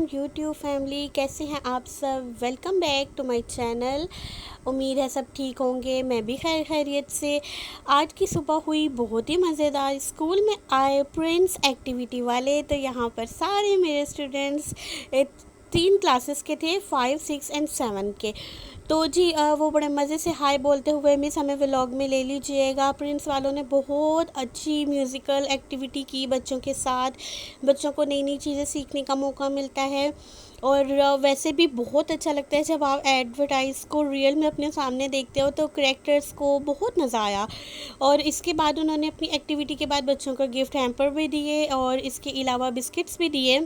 YouTube family, कैसे हैं आप सब। Welcome back to my channel. उम्मीद है सब ठीक होंगे। मैं भी खैर खैरियत से। आज की सुबह हुई बहुत ही मज़ेदार। स्कूल में आए प्रिंस एक्टिविटी वाले, तो यहाँ पर सारे मेरे स्टूडेंट्स 3 क्लासेस के थे, 5, 6 एंड 7 के। तो जी वो बड़े मज़े से हाय बोलते हुए, मिस हमें व्लॉग में ले लीजिएगा। प्रिंस वालों ने बहुत अच्छी म्यूज़िकल एक्टिविटी की बच्चों के साथ। बच्चों को नई नई चीज़ें सीखने का मौका मिलता है। और वैसे भी बहुत अच्छा लगता है जब आप एडवर्टाइज़ को रियल में अपने सामने देखते हो, तो करेक्टर्स को बहुत मज़ा आया। और इसके बाद उन्होंने अपनी एक्टिविटी के बाद बच्चों को गिफ्ट हैम्पर भी दिए और इसके अलावा बिस्किट्स भी दिए,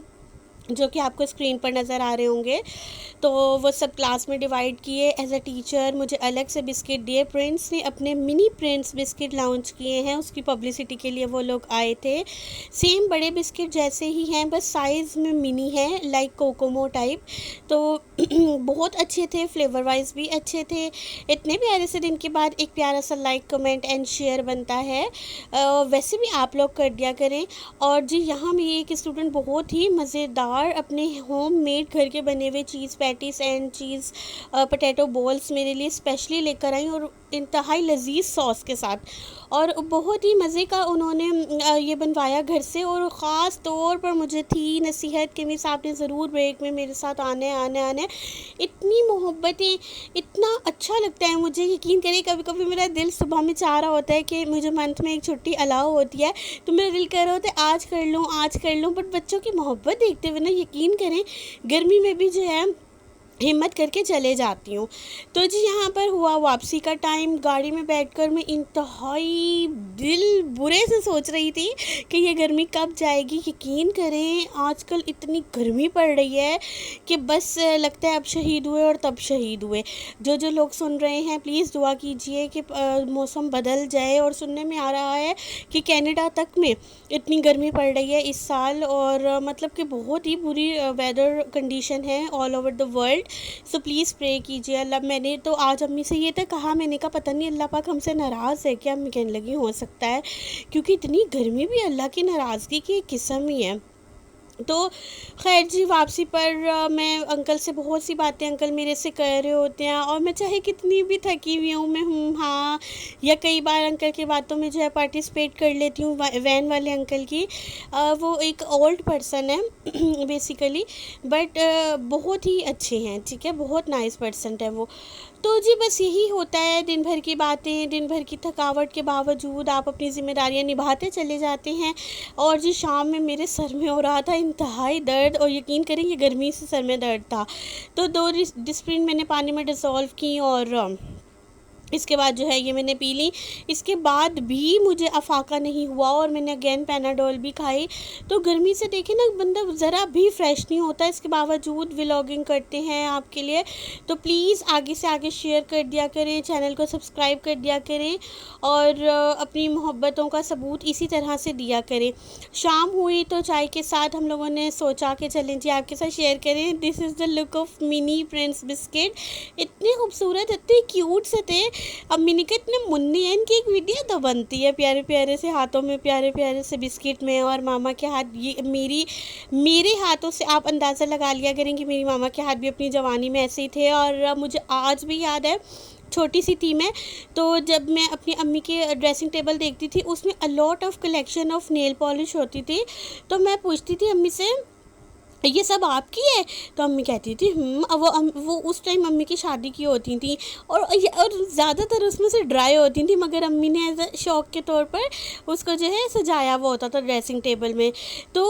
जो कि आपको स्क्रीन पर नज़र आ रहे होंगे। तो वो सब क्लास में डिवाइड किए। एज अ टीचर मुझे अलग से बिस्किट दिए। प्रिंस ने अपने मिनी प्रिंस बिस्किट लॉन्च किए हैं, उसकी पब्लिसिटी के लिए वो लोग आए थे। सेम बड़े बिस्किट जैसे ही हैं, बस साइज़ में मिनी है, लाइक कोकोमो टाइप। तो बहुत अच्छे थे, फ्लेवर वाइज भी अच्छे थे। इतने प्यारे से दिन के बाद एक प्यारा सा लाइक कमेंट एंड शेयर बनता है। वैसे भी आप लोग कर दिया करें। और जी यहाँ भी एक स्टूडेंट बहुत ही मज़ेदार अपने होम मेड घर के बने हुए cheese patties and cheese potato balls मेरे लिए स्पेशली लेकर आई, और इंतहाई लजीज सॉस के साथ। और बहुत ही मज़े का उन्होंने ये बनवाया घर से। और ख़ास तौर पर मुझे थी नसीहत कि मिस आपने ज़रूर ब्रेक में मेरे साथ आने आने आने। इतनी मोहब्बतें, इतना अच्छा लगता है मुझे। यकीन करिए कभी कभी मेरा दिल सुबह में चाह रहा होता है कि मुझे मंथ में एक छुट्टी अलाउ होती है, तो मेरा दिल कर रहा होता है आज कर लूँ आज कर लूँ। बट बच्चों की मोहब्बत देखते हुए ना, यकीन करें गर्मी में भी जो है हिम्मत करके चले जाती हूँ। तो जी यहाँ पर हुआ वापसी का टाइम। गाड़ी में बैठकर मैं इंतहाई दिल बुरे से सोच रही थी कि ये गर्मी कब जाएगी। यकीन करें आजकल इतनी गर्मी पड़ रही है कि बस लगता है अब शहीद हुए और तब शहीद हुए। जो जो लोग सुन रहे हैं प्लीज़ दुआ कीजिए कि मौसम बदल जाए। और सुनने में आ रहा है कि कनाडा तक में इतनी गर्मी पड़ रही है इस साल, और मतलब कि बहुत ही बुरी वेदर कंडीशन है all over the world. So please pray कीजिए अल्लाह। मैंने तो आज अम्मी से ये तक कहा, मैंने कहा पता नहीं अल्लाह पाक हमसे नाराज़ है क्या। अम्मी कहने लगी हो सकता है, क्योंकि इतनी गर्मी भी अल्लाह की नाराज़गी की एक किस्म ही है। तो खैर जी वापसी पर मैं अंकल से बहुत सी बातें अंकल मेरे से कह रहे होते हैं, और मैं चाहे कितनी भी थकी हुई हूँ, मैं हूँ हाँ, या कई बार अंकल की बातों में जो है पार्टिसिपेट कर लेती हूँ। वैन वाले अंकल की वो एक ओल्ड पर्सन है बेसिकली, बट बहुत ही अच्छे हैं, ठीक है, बहुत नाइस पर्सन है वो। तो जी बस यही होता है, दिन भर की बातें, दिन भर की थकावट के बावजूद आप अपनी ज़िम्मेदारियां निभाते चले जाते हैं। और जी शाम में मेरे सर में हो रहा था इंतहाई दर्द, और यकीन करें ये गर्मी से सर में दर्द था। तो 2 डिस्प्रिन मैंने पानी में डिसॉल्व की, और इसके बाद जो है ये मैंने पी ली। इसके बाद भी मुझे अफाका नहीं हुआ, और मैंने अगेन पैनाडोल भी खाई। तो गर्मी से देखें ना, बंदा ज़रा भी फ्रेश नहीं होता। इसके बावजूद व्लॉगिंग करते हैं आपके लिए। तो प्लीज़ आगे से आगे शेयर कर दिया करें, चैनल को सब्सक्राइब कर दिया करें, और अपनी मोहब्बतों का सबूत इसी तरह से दिया करें। शाम हुई तो चाय के साथ हम लोगों ने सोचा कि चलें जी आपके साथ शेयर करें। This is the look of mini Prince biscuit. इतने खूबसूरत, इतने क्यूट से थे। अब मिनी के इतने मुन्ने हैं, इनकी एक वीडियो तो बनती है प्यारे प्यारे से हाथों में, प्यारे प्यारे से बिस्किट में, और मामा के हाथ। ये मेरे हाथों से आप अंदाज़ा लगा लिया करें कि मेरी मामा के हाथ भी अपनी जवानी में ऐसे ही थे। और मुझे आज भी याद है, छोटी सी थी मैं, तो जब मैं अपनी अम्मी के ड्रेसिंग टेबल देखती थी, उसमें a lot of collection of nail polish होती थी। तो मैं पूछती थी अम्मी से, ये सब आपकी है? तो अम्मी कहती थी अब वो उस टाइम अम्मी की शादी की होती थी, और ज़्यादातर उसमें से ड्राई होती थी, मगर अम्मी ने एज अ शौक के तौर पर उसको जो है सजाया हुआ होता था ड्रेसिंग टेबल में। तो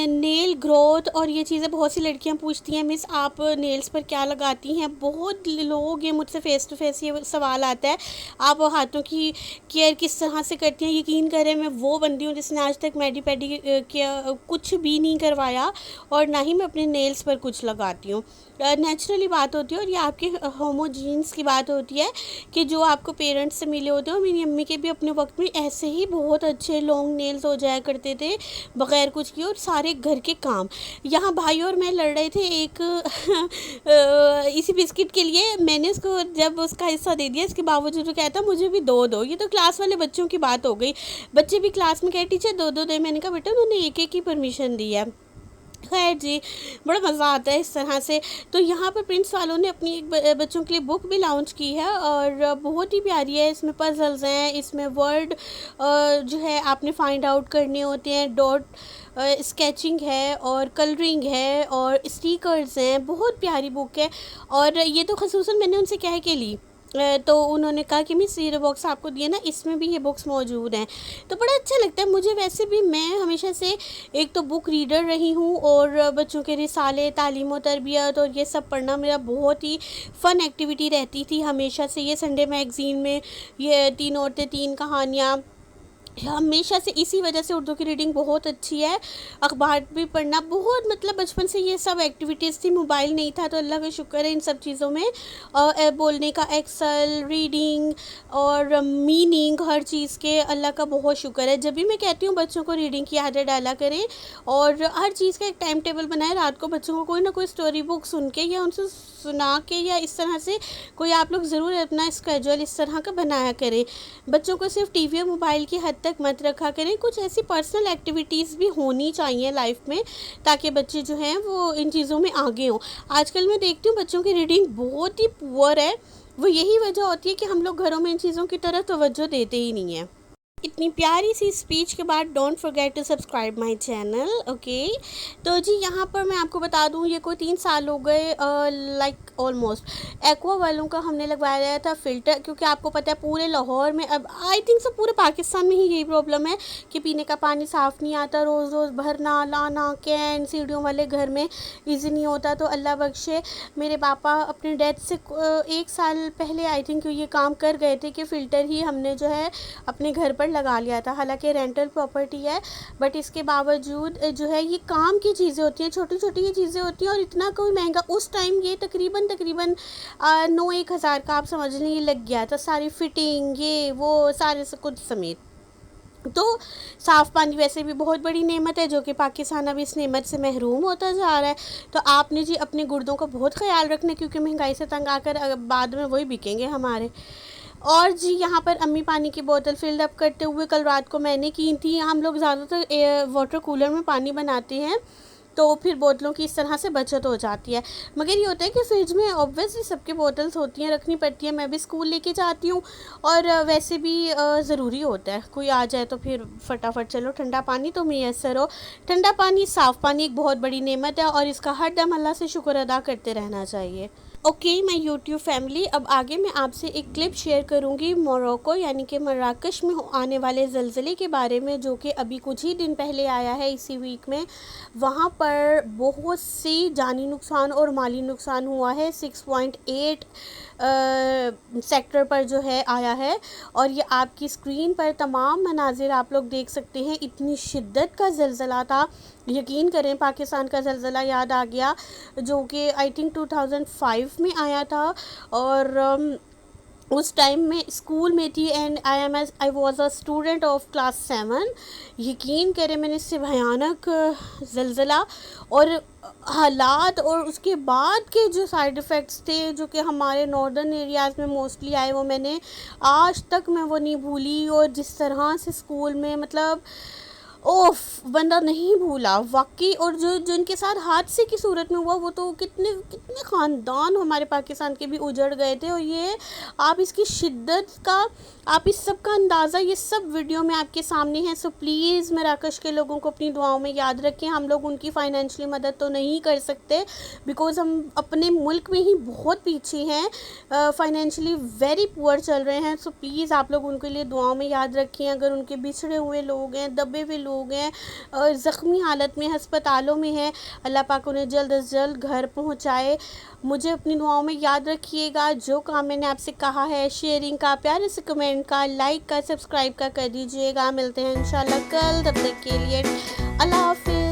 नेल ग्रोथ और ये चीज़ें बहुत सी लड़कियां पूछती हैं, मिस आप नेल्स पर क्या लगाती हैं। बहुत लोग ये मुझसे फ़ेस टू फेस ये सवाल आता है, आप हाथों की केयर किस तरह से करती हैं। यकीन करें मैं वो बंदी हूँ जिसने आज तक मेडी पेडी कुछ भी नहीं करवाया, और ना ही मैं अपने नेल्स पर कुछ लगाती हूँ। नेचुरली बात होती है, और ये आपके होमोजीन्स की बात होती है कि जो आपको पेरेंट्स से मिले होते हैं। और मेरी अम्मी के भी अपने वक्त में ऐसे ही बहुत अच्छे लॉन्ग नेल्स हो जाया करते थे बग़ैर कुछ किए, और सारे घर के काम। यहाँ भाई और मैं लड़ रहे थे एक इसी बिस्किट के लिए। मैंने उसको जब उसका हिस्सा दे दिया, इसके बावजूद वो कहता मुझे भी दो। ये तो क्लास वाले बच्चों की बात हो गई। बच्चे भी क्लास में कहे टीचर दो दे। मैंने कहा बेटा उन्होंने एक एक की परमिशन दी है। खैर जी, बड़ा मज़ा आता है इस तरह से। तो यहाँ पर प्रिंस वालों ने अपनी एक बच्चों के लिए बुक भी लॉन्च की है और बहुत ही प्यारी है। इसमें पज़ल्स हैं, इसमें वर्ड जो है आपने फाइंड आउट करने होते हैं, डॉट स्केचिंग है और कलरिंग है और स्टिकर्स हैं। बहुत प्यारी बुक है और ये तो ख़ुसूसन मैंने उनसे कह के ली। तो उन्होंने कहा कि मिस ये बॉक्स आपको दिए ना, इसमें भी ये बुक्स मौजूद हैं। तो बड़ा अच्छा लगता है मुझे। वैसे भी मैं हमेशा से एक तो बुक रीडर रही हूँ और बच्चों के रिसाले, तालीम और तरबियत और ये सब पढ़ना मेरा बहुत ही फ़न एक्टिविटी रहती थी हमेशा से। ये संडे मैगज़ीन में ये 3 औरतें 3 कहानियाँ, हमेशा से इसी वजह से उर्दू की रीडिंग बहुत अच्छी है। अखबार भी पढ़ना बहुत, मतलब बचपन से ये सब एक्टिविटीज़ थी। मोबाइल नहीं था तो अल्लाह का शुक्र है इन सब चीज़ों में बोलने का एक्सल, रीडिंग और मीनिंग, हर चीज़ के अल्लाह का बहुत शुक्र है। जब भी मैं कहती हूँ बच्चों को रीडिंग की आदत डाला करें और हर चीज़ का एक टाइम टेबल बनाए, रात को बच्चों को कोई ना कोई स्टोरी बुक सुन के या उनसे सुना के या इस तरह से कोई आप लोग ज़रूर अपना स्केड्यूल इस तरह का बनाया करें। बच्चों को सिर्फ टीवी और मोबाइल की हद तक मत रखा करें। कुछ ऐसी पर्सनल एक्टिविटीज़ भी होनी चाहिए लाइफ में, ताकि बच्चे जो हैं वो इन चीज़ों में आगे हों। आजकल मैं देखती हूँ बच्चों की रीडिंग बहुत ही पुअर है। वो यही वजह होती है कि हम लोग घरों में इन चीज़ों की तरफ तवज्जो देते ही नहीं हैं। इतनी प्यारी सी स्पीच के बाद don't forget to subscribe my channel. Okay, तो जी यहाँ पर मैं आपको बता दूँ, ये कोई 3 साल हो गए लाइक ऑलमोस्ट। एक्वा वालों का हमने लगवाया था फ़िल्टर, क्योंकि आपको पता है पूरे लाहौर में, अब आई थिंक सो पूरे पाकिस्तान में ही यही प्रॉब्लम है कि पीने का पानी साफ़ नहीं आता। रोज़ रोज़ भरना लाना, कैन सीढ़ियों वाले घर में ईज़ी नहीं होता। तो अल्लाह बख्शे, मेरे पापा अपनी डेथ से 1 साल पहले आई थिंक ये काम कर गए थे कि फ़िल्टर ही हमने जो है अपने घर पर लगा लिया था। हालांकि रेंटल प्रॉपर्टी है, बट इसके बावजूद जो है ये काम की चीज़ें होती हैं, छोटी छोटी ये चीज़ें होती हैं और इतना कोई महंगा। उस टाइम ये तकरीबन 9-1 हज़ार का आप समझ लें ये लग गया था, सारी फिटिंग ये वो सारे से कुछ समेत। तो साफ़ पानी वैसे भी बहुत बड़ी नेमत है, जो कि पाकिस्तान अब इस नेमत से महरूम होता जा रहा है। तो आपने जी अपने गुर्दों का बहुत ख़्याल रखना, क्योंकि महंगाई से तंग आकर बाद में वही बिकेंगे हमारे। और जी यहाँ पर अम्मी पानी की बोतल फिल्ड अप करते हुए कल रात को मैंने की थी। हम लोग ज़्यादातर वाटर कूलर में पानी बनाते हैं, तो फिर बोतलों की इस तरह से बचत हो जाती है। मगर ये होता है कि फ्रिज में ऑब्वियसली सबके बोतल्स होती हैं, रखनी पड़ती है। मैं भी स्कूल लेके जाती हूँ और वैसे भी ज़रूरी होता है, कोई आ जाए तो फिर फटाफट चलो ठंडा पानी तो मैसर हो। ठंडा पानी, साफ़ पानी एक बहुत बड़ी नेमत है और इसका हर दम अल्लाह से शुक्र अदा करते रहना चाहिए। ओके माय यूट्यूब फैमिली, अब आगे मैं आपसे एक क्लिप शेयर करूंगी मोरक्को यानी कि मराकश में आने वाले ज़लज़ले के बारे में, जो कि अभी कुछ ही दिन पहले आया है इसी वीक में। वहाँ पर बहुत सी जानी नुकसान और माली नुकसान हुआ है। 6.8 सेक्टर पर जो है आया है और ये आपकी स्क्रीन पर तमाम मनाजिर आप लोग देख सकते हैं। इतनी शिद्दत का ज़लज़ला था, यकीन करें पाकिस्तान का ज़लज़ला याद आ गया, जो कि आई थिंक 2005 में आया था। और उस टाइम मैं स्कूल में थी and I was a student of class 7। यकीन करें मैंने इससे भयानक ज़लज़ला और हालात और उसके बाद के जो साइड इफ़ेक्ट्स थे, जो कि हमारे नॉर्दर्न एरियाज़ में मोस्टली आए, वो मैंने आज तक मैं वो नहीं भूली। और जिस तरह से स्कूल में, मतलब ओफ, बंदा नहीं भूला वाकई। और जो जिनके साथ हादसे की सूरत में हुआ, वो तो कितने कितने ख़ानदान हमारे पाकिस्तान के भी उजड़ गए थे। और ये आप इसकी शिद्दत का, आप इस सब का अंदाज़ा ये सब वीडियो में आपके सामने है। सो प्लीज़ मराकश के लोगों को अपनी दुआओं में याद रखें। हम लोग उनकी फ़ाइनेंशियली मदद तो नहीं कर सकते, बिकॉज़ हम अपने मुल्क में ही बहुत पीछे हैं, फ़ाइनेंशियली वेरी पुअर चल रहे हैं। सो प्लीज़ आप लोग उनके लिए दुआओं में याद रखें। अगर उनके बिछड़े हुए लोग हैं, दबे हुए लोग हैं, ज़ख्मी हालत में हस्पतालों में हैं, अल्लाह पाक उन्हें जल्द अज जल्द घर पहुँचाए। मुझे अपनी दुआओं में याद रखिएगा। जो काम मैंने आपसे कहा है, शेयरिंग का, प्यारे से कमेंट का, लाइक का, सब्सक्राइब का कर दीजिएगा। मिलते हैं इंशाल्लाह कल, तब तक के लिए अल्लाह हाफ़िज़।